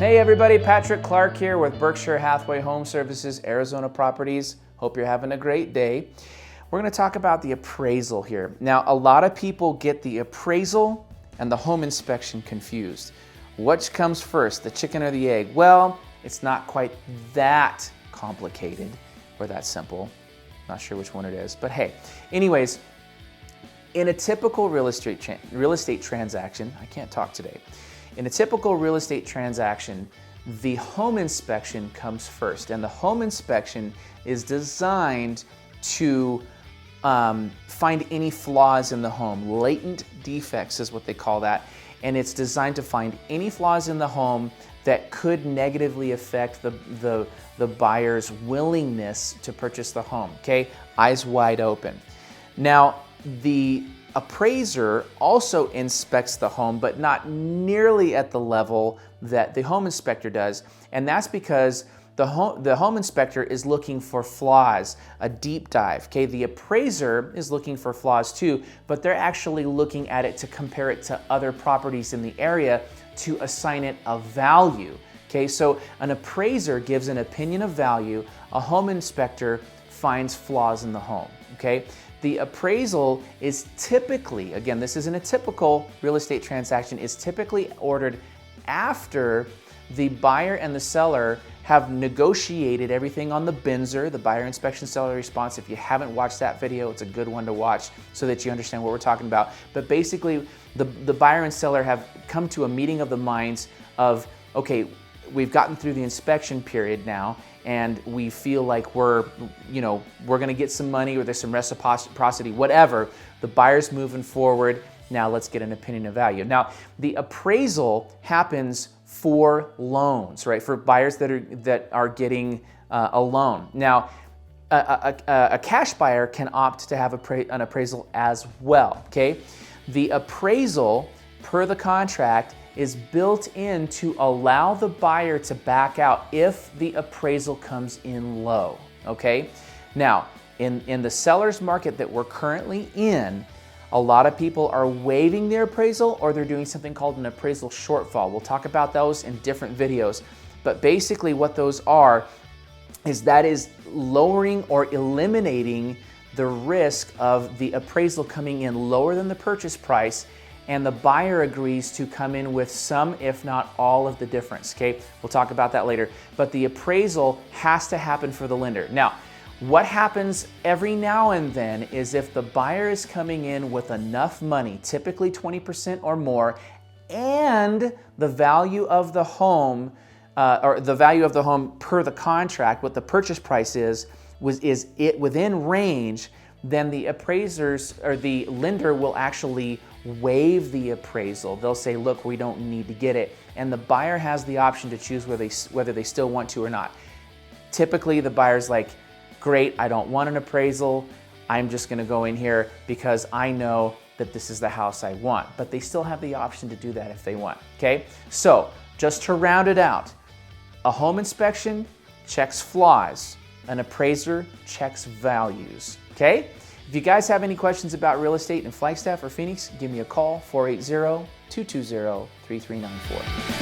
Hey everybody, Patrick Clark here with Berkshire Hathaway Home Services, Arizona Properties. Hope you're having a great day. We're going to talk about the appraisal here. Now, a lot of people get the appraisal and the home inspection confused. Which comes first, the chicken or the egg? Well, it's not quite that complicated or that simple. Not sure which one it is, but hey. Anyways, in a typical real estate transaction, I can't talk today. In a typical real estate transaction, the home inspection comes first, and the home inspection is designed to find any flaws in the home. Latent defects is what they call that, and it's designed to find any flaws in the home that could negatively affect the buyer's willingness to purchase the home, okay? Eyes wide open. Now, the appraiser also inspects the home, but not nearly at the level that the home inspector does, and that's because the home inspector is looking for flaws, a deep dive. Okay, the appraiser is looking for flaws too, but they're actually looking at it to compare it to other properties in the area to assign it a value. Okay, so an appraiser gives an opinion of value, a home inspector finds flaws in the home. Okay, the appraisal is typically, again, this isn't a typical real estate transaction, is typically ordered after the buyer and the seller have negotiated everything on the BINSR, the buyer inspection seller response. If you haven't watched that video, it's a good one to watch so that you understand what we're talking about. But basically, the buyer and seller have come to a meeting of the minds of, okay, we've gotten through the inspection period now, and we feel like we're gonna get some money, or there's some reciprocity, whatever. The buyer's moving forward. Now let's get an opinion of value. Now, the appraisal happens for loans, right? For buyers that are getting a loan. Now, a cash buyer can opt to have an appraisal as well, okay? The appraisal, per the contract, is built in to allow the buyer to back out if the appraisal comes in low, okay? Now, in the seller's market that we're currently in, a lot of people are waiving their appraisal, or they're doing something called an appraisal shortfall. We'll talk about those in different videos, but basically what those are is that is lowering or eliminating the risk of the appraisal coming in lower than the purchase price, and the buyer agrees to come in with some, if not all, of the difference, okay? We'll talk about that later. But the appraisal has to happen for the lender. Now, what happens every now and then is if the buyer is coming in with enough money, typically 20% or more, and the value of the home, or the value of the home per the contract, what the purchase price is it within range, then the appraisers or the lender will actually waive the appraisal. They'll say, look, we don't need to get it. And the buyer has the option to choose whether they still want to or not. Typically, the buyer's like, great, I don't want an appraisal. I'm just gonna go in here because I know that this is the house I want. But they still have the option to do that if they want, okay? So, just to round it out, a home inspection checks flaws. An appraiser checks values, okay? If you guys have any questions about real estate in Flagstaff or Phoenix, give me a call, 480-220-3394.